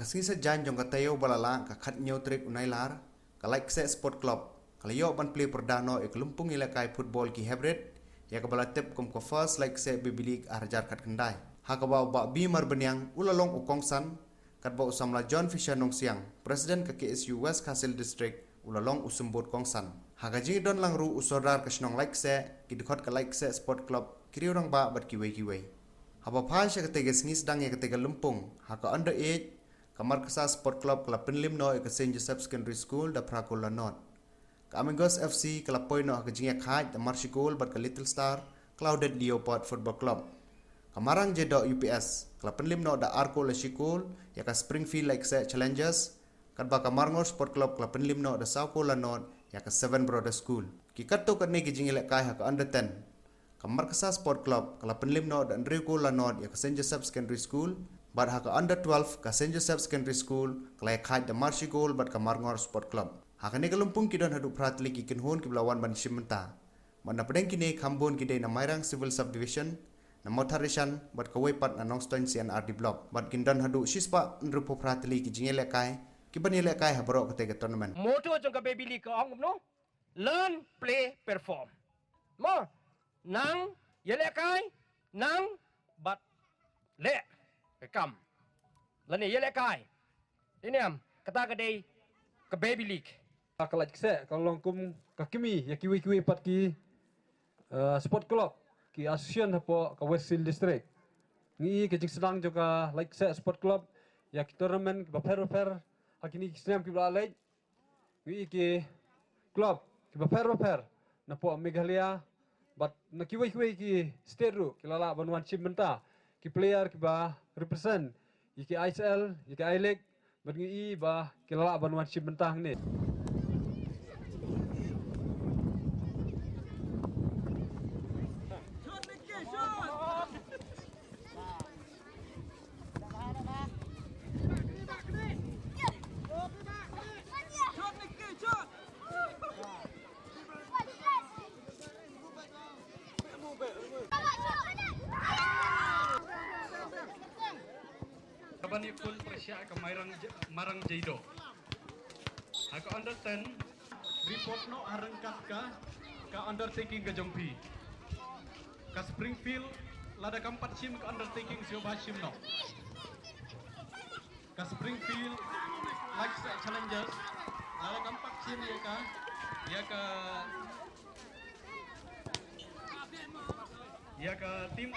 Hakasing sa jan jong katayo balala ka khat nyaw trik unay lar ka like se sport club kalayo ban play perdano ek lumpung ilakai football ki hybrid ya ka bala tip kum ko first like se bibilik arjar kat kendai hakabaw ba bi mar benyang ulalong ukongsan kat ba usamla John Fisher nong siang president ka KSU West Castle District ulalong usumbot kongsan hagaji don langru usodar kasnong like se kidkhot ka like se sport club kiriurang ba bat kiwei haba phai sha katege sngis dang ya katege lumpung haka under age kamar kasa sport club kala penlim no ke St Joseph Secondary School da Prakula Not Amigos FC kala poino ka jinga khaj da Marshigol bat ka Little Star Clouded Leopard Football Club kamarang jedo UPS kala penlim no da Arco Lashikol ya ka Springfield like se Challengers kadba kamarngor sport club kala penlim no da Saukola Not ya ka Seven Brothers School kikato ka ne ki jinga le kai ha ka under 10 kamar kasa sport club kala penlim no da Enrico Lanot ya ka St Joseph Secondary School but haka under 12 ka St Joseph Secondary School kalai khaj da Marshigol but kamarngor sport club haka ne kalumpung kidon hadu pratli ki kinhon ki blawan ban shimenta mana pedeng kini khambon ki de na Mairang Civil Subdivision na Motarishan but kawai pat na Nongstoin CNRD block but kindan hadu shispa nrupo pratli ki jingele kai ki banile kai habro ka te tournament moto jong ka baby league ong no learn play perform mo nang yele kai nang but le kam lani yele kai ini am kata ka dei ka baby league kalaj kse kalong kum kakimi ya kiwi pat ki sport club ki association hapo ka West Hill District ngi ke jing sedang juga like se sport club ya ki tournament ba fer hakini kisnam ki balai ngi ki club ki ba fer na po Meghalaya but na kiwi ki state ru ki lala banwan chimenta ki player ki ba represent ki ISL ki I-League but ngi ba ki lala banwan chimenta ni Kaban ikul Persia ke Marang Jaido. Aku understand report no arengkat ka undertaking ke Jongpi. Ka Springfield lada kampat sim ke undertaking sio basim no. Ka Springfield like Challengers lada kampat sim ya ka tim